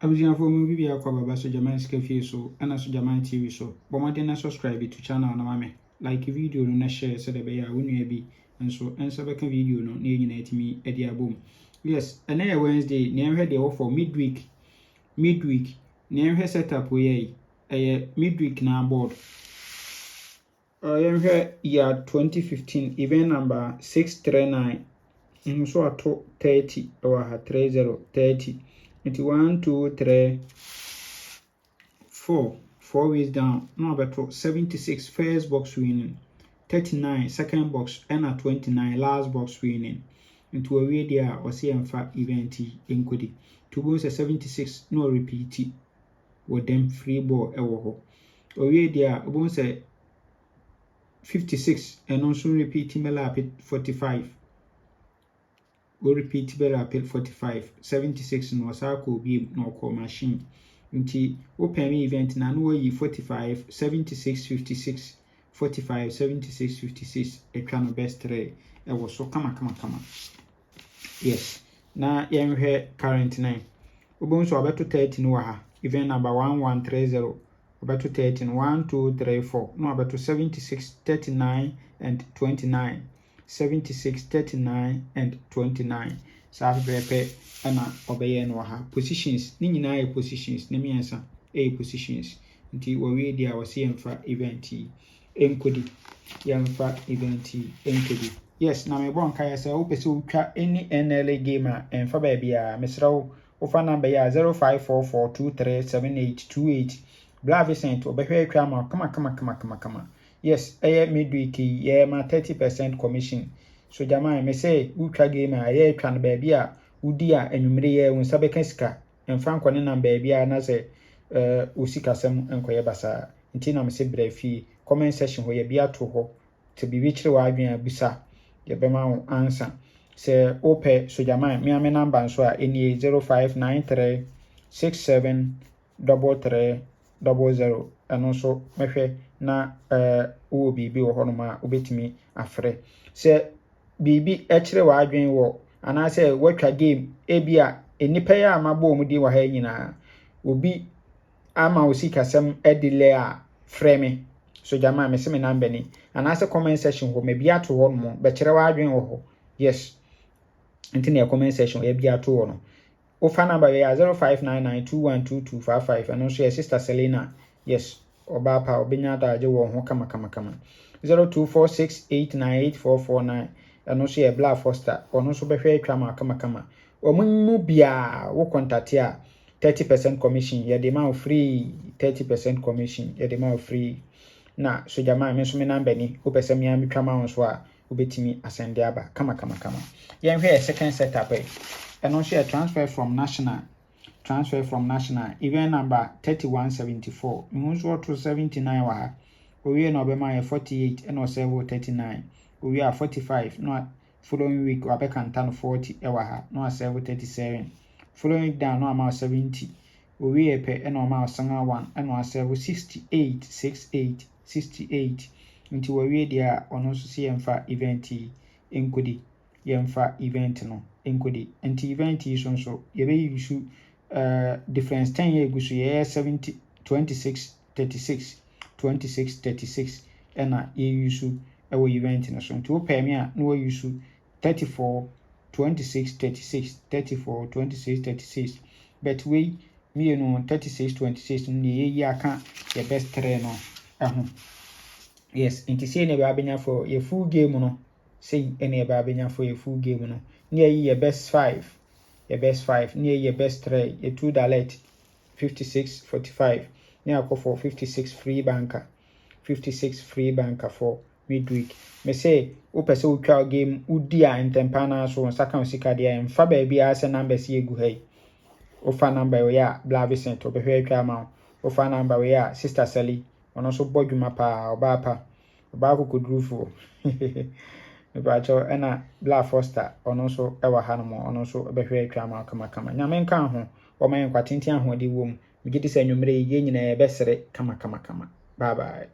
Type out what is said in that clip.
Abuja for me be a cover by Sojaman Scafe so and a Sojaman TV so. But my dinner subscribe to channel na mame. Like video no share so the bear when you be and so answer back video no near me at the boom. Yes, and then Wednesday near the offer midweek. Near setup we a midweek na board. Year 2015 event number 639. So I took 30 or 30. It's 1, 2, 3, 4. 4 ways down. Now about 76 first box winning. 39 second box and a 29 last box winning. Into a way there or see and fat event in Kudi. To go 76 no repeat with them free ball ever. Or there won't say 56 and also repeat Mela 45. We repeat better 45 76 no circle be no call machine nti open event na no yi 45 76 56 45 76 56 etwa no best 3 e wo so kama yes na yenhwe current 9 obon so abeto 30 no ha event number 1130 abeto 13 1 2 3 4 no abeto 76 39 and 29 76 39 and 29 sa pepe ana obeye no ha positions ni nyina e positions na miensa e positions nti wo we dia wo se emfa event enkodi yemfa event enkodi yes na me bon kai say wo pese wo twa any NLA game a emfa ba bia mesrawo wo fa number ya 0544237828 bla Vincent obehwe twa ma kama yes, midweek, ma 30% commission. So, Jama, me say, Uka game, can baby, Udia, and Umria, when Sabekenska, and Franco and baby, Naze, Usika Sam, and Koyabasa, and Tina me say, Brefi, comment session where you be at to be rich to Ibia Bisa, the Bema answer. Say, Ope, so Jama, me a number, and so any 0593 67 33 and also mefe na wo bibi wo hono ma obetimi afre se bibi ekire wa adwen wo ana se watwa game ebia enipa ya amabo mu di wa ha nyina obi ama osikasem edile a frame so jama me se me number ni ana se comment section ho me bia to ho no be kire wa adwen wo ho yes ntine comment section e bia to ho no ofa number ya 0599212255 and also your sister Selena yes oba pa obenya daje wo ho kama 0246898449 and also your Black Foster ono so behwe atwa kama omunmu bia wo contact a 30% commission ye de ma free 30% commission ye de ma free na so jama me so me number ni opese me am twa ma so a obetimi asende aba kama ye hwe second setup and also a transfer from national event number 3174 munzo to 79 wa we no be my 48 and also 39 we are 45 no following week we be kan 40 e wa ha no 37 following down no amount 70 we pe and no amount 1 and no 68 until we there on also see emfa event enkodi yemfa event no enkodi anti event is so ye be use difference 10 year gusu ye 70 26 36 and ye use our event no so to pay me no use 34 26 36 but we me no 36 26 ni ye aka the best 3 no yes inti say ne ba benya for ye full game no say any ba benya for ye full game no near ye best 5 near ye best 3 ye 2 dalet 56 45 near go for 56 free banker for midweek me say o pese o twa game udi a ntempana so saka sika de em fa ba bia se numbers ye gu hey o fa number we ya Black Vincent obehwe twa ma o fa number we ya sister Sally ono so bodwuma pa oba ko kodrufo Bacho ena Black Foster ono so ewa hanmo ono so behwe atwa ma kama nyame nka ho o man kwatinti ahode wom migidi se nwumre ye nyina ye besere kama bye bye.